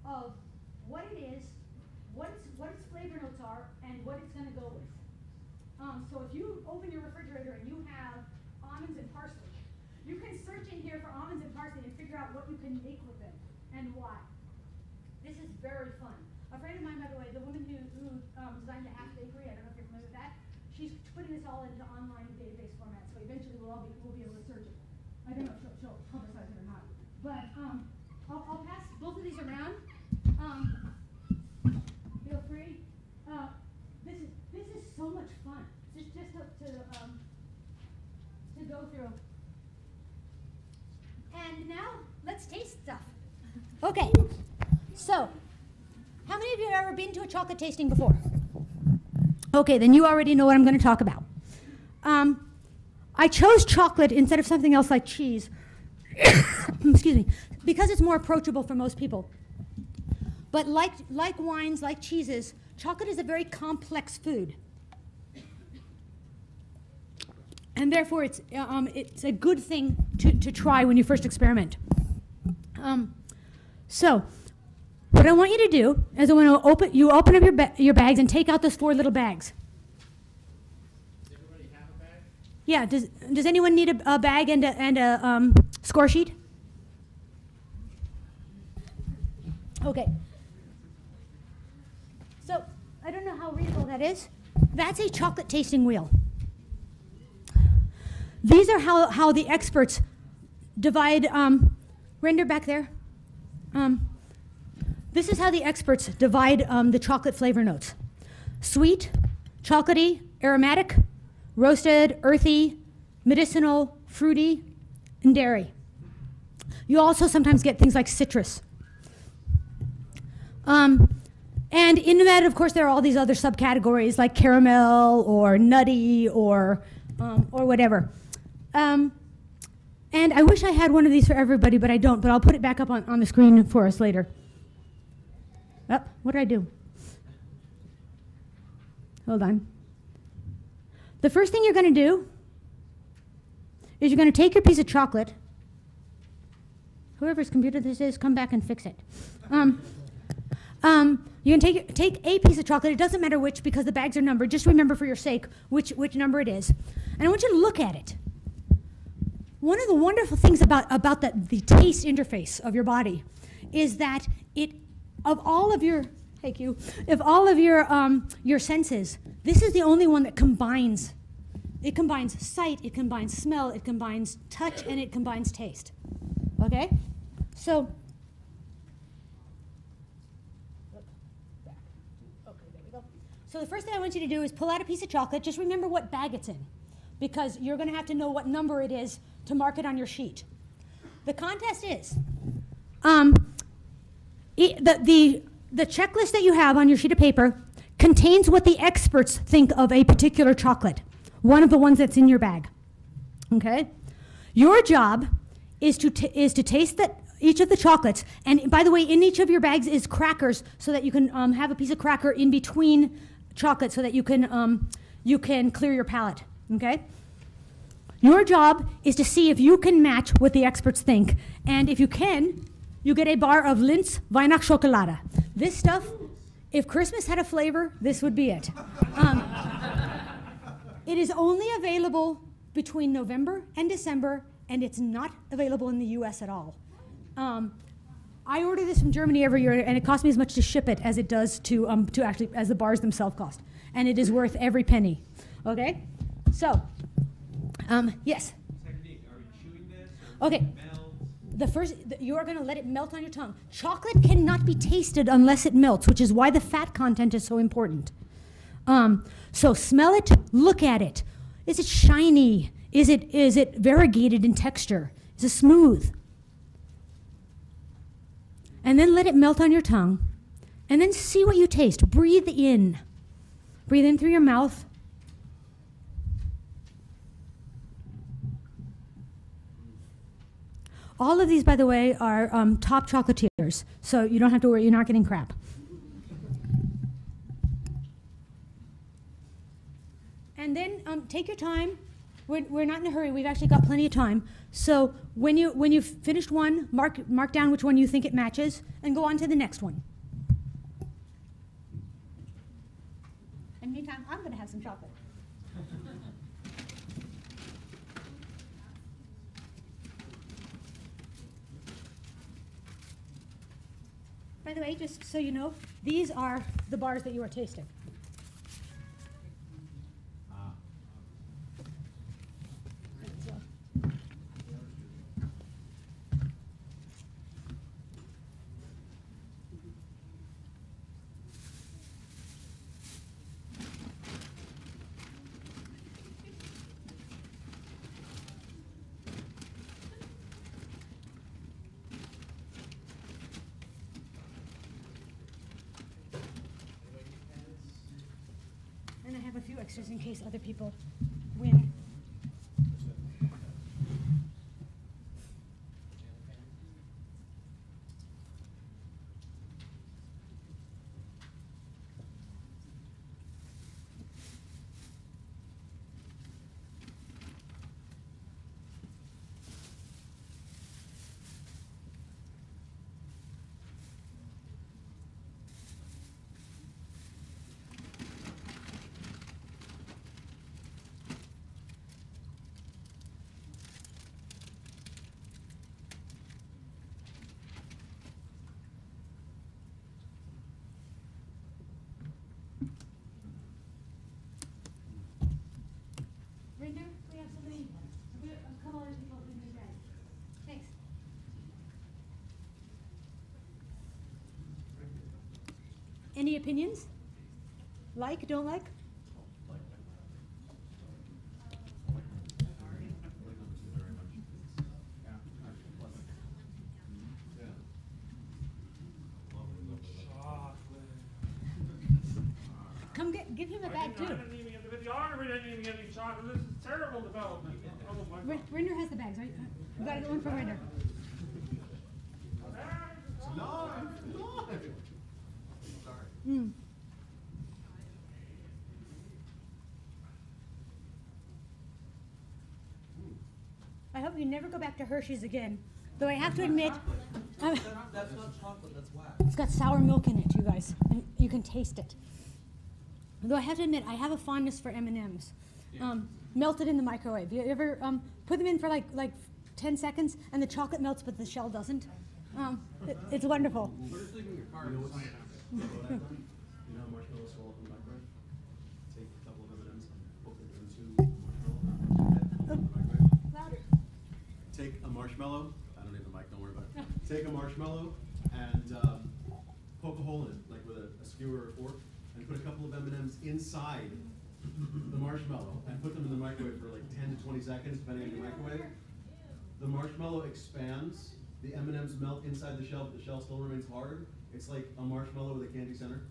of what it is, what its flavor notes are, and what it's going to go with. So if you open your refrigerator and you have almonds and parsley, you can search in here for almonds and parsley and figure out what you can make with them and why. This is very fun. A friend of mine, by the way, the woman who designed the Half Bakery, I don't know if you're familiar with that, she's putting this all into online database format, so eventually we'll be able to search it. I don't know if she'll publicize it or not. But I'll pass both of these around. Feel free. This is so much fun. Just to go through. And now let's taste stuff. Okay. So, how many of you have ever been to a chocolate tasting before? Okay, then you already know what I'm going to talk about. I chose chocolate instead of something else like cheese, excuse me, because it's more approachable for most people. But like wines, like cheeses, chocolate is a very complex food. And therefore, it's a good thing to try when you first experiment. So, what I want you to do is I want to open up your bags and take out those 4 little bags. Does everybody have a bag? Yeah. Does anyone need a bag and a score sheet? Okay. So I don't know how readable that is. That's a chocolate tasting wheel. These are how the experts divide. Render back there. This is how the experts divide the chocolate flavor notes. Sweet, chocolatey, aromatic, roasted, earthy, medicinal, fruity, and dairy. You also sometimes get things like citrus. And in that, of course, there are all these other subcategories like caramel or nutty or whatever. And I wish I had one of these for everybody, but I don't. But I'll put it back up on the screen for us later. Oh, what did I do? Hold on. The first thing you're going to do is you're going to take your piece of chocolate. Whoever's computer this is, come back and fix it. You can take a piece of chocolate. It doesn't matter which because the bags are numbered. Just remember for your sake which number it is. And I want you to look at it. One of the wonderful things about the taste interface of your body is that of all of your senses, this is the only one that combines. It combines sight, it combines smell, it combines touch, and it combines taste. Okay? So, there we go. So the first thing I want you to do is pull out a piece of chocolate. Just remember what bag it's in, because you're going to have to know what number it is to mark it on your sheet. The contest is, the checklist that you have on your sheet of paper contains what the experts think of a particular chocolate, one of the ones that's in your bag. Okay? Your job is to taste each of the chocolates, and by the way, in each of your bags is crackers, so that you can have a piece of cracker in between chocolate, so that you can clear your palate. Okay? Your job is to see if you can match what the experts think, and if you can, you get a bar of Lindt Weihnachtsschokolade. This stuff, if Christmas had a flavor, this would be it. It is only available between November and December, and it's not available in the US at all. I order this from Germany every year, and it costs me as much to ship it as it does to actually, as the bars themselves cost. And it is worth every penny. Okay? So, yes? Technique, are we chewing this? Okay. You are going to let it melt on your tongue. Chocolate cannot be tasted unless it melts, which is why the fat content is so important. So smell it, look at it. Is it shiny? Is it variegated in texture? Is it smooth? And then let it melt on your tongue. And then see what you taste. Breathe in. Breathe in through your mouth. All of these, by the way, are top chocolatiers, so you don't have to worry, you're not getting crap. And then take your time we're not in a hurry. We've actually got plenty of time. So when you've finished one, mark down which one you think it matches, and go on to the next one. In the meantime, I'm going to have some chocolate. By the way, just so you know, these are the bars that you are tasting. And I have a few extras in case other people win. Rinder, we have somebody, a couple other people in the bag. Thanks. Any opinions? Like, don't like? Come give him a bag too. I didn't even get the honor, we didn't even get any chocolate. This is terrible development. Oh my God. Rinder has the bags, right? We gotta get one for Rinder. Mm. I hope you never go back to Hershey's again. Though I have to admit, That's not chocolate, that's wax. it's got sour milk in it, you guys. And you can taste it. Though I have to admit, I have a fondness for M&Ms. Melted in the microwave. You ever put them in for like 10 seconds and the chocolate melts but the shell doesn't? It's wonderful. You know marshmallows swell up in the microwave? Take a couple of M&Ms and poke them into marshmallow. Louder. Take a marshmallow. I don't need the mic. Don't worry about it. Take a marshmallow and poke a hole in it, like with a skewer or a fork, and put a couple of M&Ms inside the marshmallow and put them in the microwave for like 10 to 20 seconds, depending on your microwave. The marshmallow expands. The M&Ms melt inside the shell, but the shell still remains hard. It's like a marshmallow with a candy center.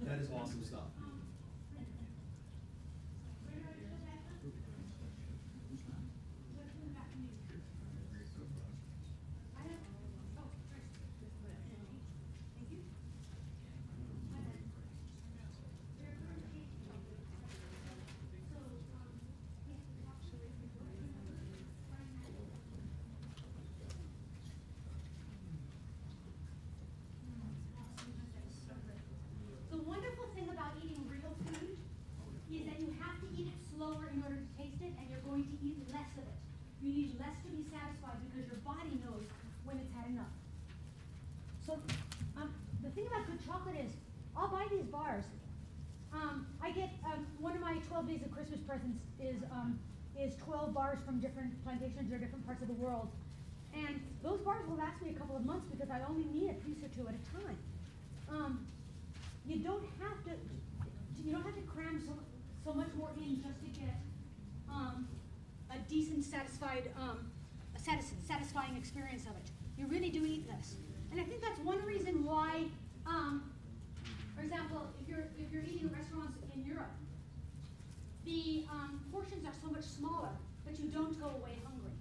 That is awesome stuff. The wonderful thing about eating real food is that you have to eat it slower in order to taste it, and you're going to eat less of it. You need less to be satisfied because your body knows when it's had enough. So the thing about good chocolate is, I'll buy these bars. I get one of my 12 days of Christmas presents is 12 bars from different plantations or different parts of the world, and those bars will last me a couple of months because I only need a piece or two at a time. You don't have to cram so much more in just to get a decent, satisfying experience of it. You really do eat less, and I think that's one reason why. For example, if you're eating in restaurants in Europe, the portions are so much smaller, but you don't go away hungry.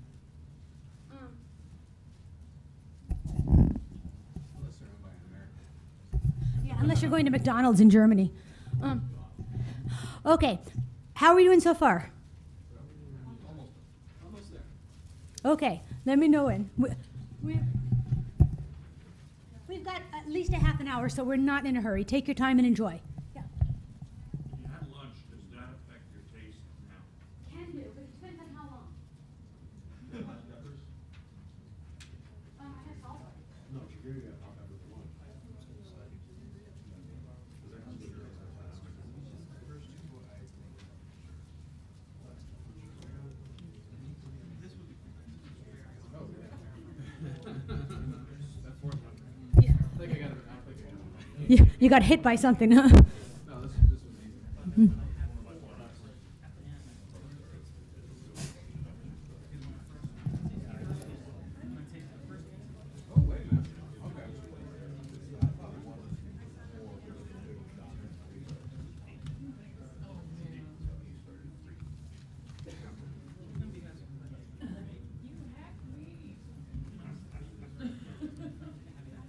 Unless they're owned by an American. Yeah, unless you're going to McDonald's in Germany. Okay, How are we doing so far? Almost there. Okay, let me know when. We've got at least a half an hour, so we're not in a hurry. Take your time and enjoy. Yeah. If you had lunch, does that affect your taste now? Can do, but it depends on how long. I have salt. No, you're gonna get hot pepper for lunch. Yeah. I think I got it. You got hit by something, huh? No, this was easy. Oh, wait a minute. Okay.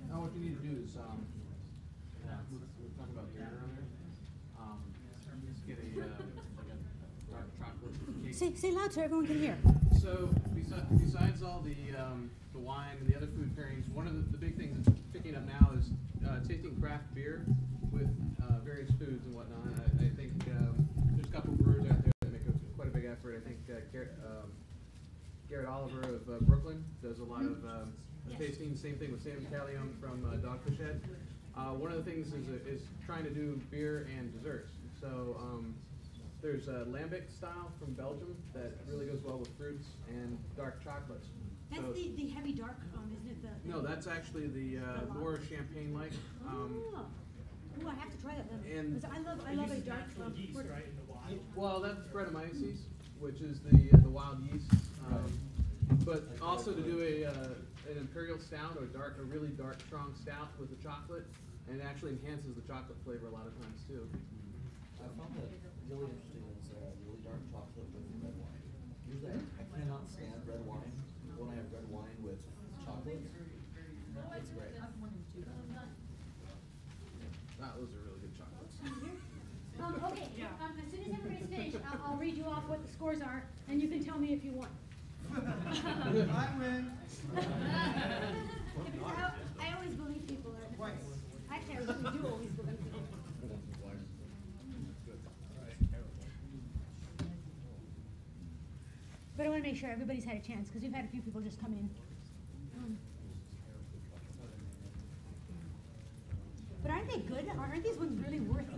Now what you need to do is, we're talking about beer earlier. Just get like a dark chocolate cake. Say loud so everyone can hear. So besides all the wine and the other food pairings, one of the big things that's picking up now is tasting craft beer with various foods and whatnot. I think there's a couple brewers out there that make quite a big effort. I think Garrett Oliver of Brooklyn does a lot of tasting. Same thing with Sam Callion from Dogfish Head. One of the things is trying to do beer and desserts. So there's Lambic style from Belgium that really goes well with fruits and dark chocolates. That's So- the heavy dark, isn't it? No, that's actually the more champagne-like. Ooh, I have to try that then. and- 'Cause I love a dark Well, that's Brettanomyces, which is the wild yeast. But also to do an imperial stout or a really dark, strong stout with the chocolate, and it actually enhances the chocolate flavor a lot of times too. I found that really interesting is really dark chocolate with red wine. Usually I cannot stand red wine. When I have red wine with chocolate, it's great. Those are really good chocolates. Okay, as soon as everybody's finished, I'll read you off what the scores are, and you can tell me if you won. I win. I always believe people. Actually, I really do always believe people. But I want to make sure everybody's had a chance, because we've had a few people just come in. But aren't they good? Aren't these ones really worth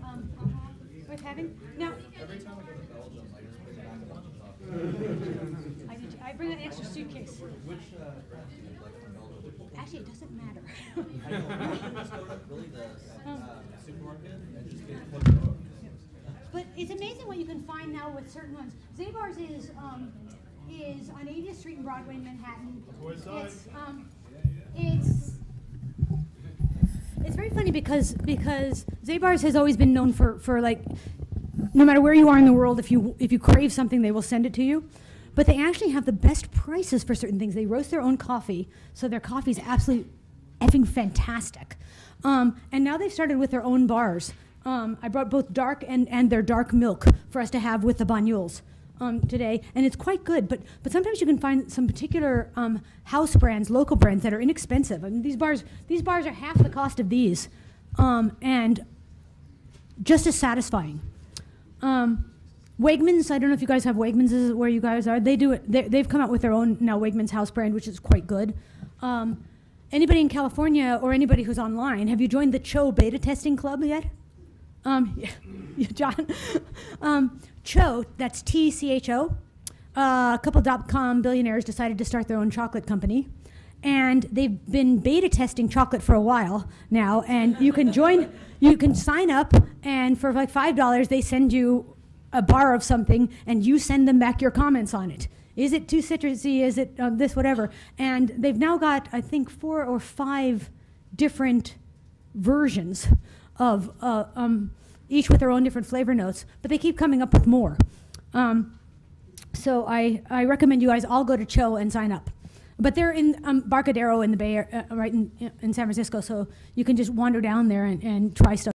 having? Now, Every time I go to Belgium, I just bring back a bunch of chocolate. I bring an extra suitcase. Which brand do you like from Belgium? Actually, it doesn't matter. I know. Just go to really the supermarket and just get one. But it's amazing what you can find now with certain ones. Zabar's is on 80th Street and Broadway in Manhattan. It's very funny because Zabar's has always been known for like, no matter where you are in the world, if you crave something, they will send it to you. But they actually have the best prices for certain things. They roast their own coffee, so their coffee is absolutely effing fantastic. And now they've started with their own bars. I brought both dark and their dark milk for us to have with the banyuls today, and it's quite good. But sometimes you can find some particular house brands, local brands that are inexpensive. I mean, these bars are half the cost of these, and just as satisfying. Wegmans, I don't know if you guys have Wegmans, is where you guys are. They do it. They've come out with their own now Wegmans house brand, which is quite good. Anybody in California or anybody who's online, have you joined the Cho beta testing club yet? Yeah, John. Cho, that's TCHO. A couple .com billionaires decided to start their own chocolate company. And they've been beta testing chocolate for a while now. And you can you can sign up, and for like $5, they send you a bar of something, and you send them back your comments on it. Is it too citrusy? Is it this, whatever? And they've now got, I think, 4 or 5 different versions of each with their own different flavor notes, but they keep coming up with more. So I recommend you guys all go to Cho and sign up. But they're in Barcadero in the Bay Area, right in San Francisco, so you can just wander down there and try stuff.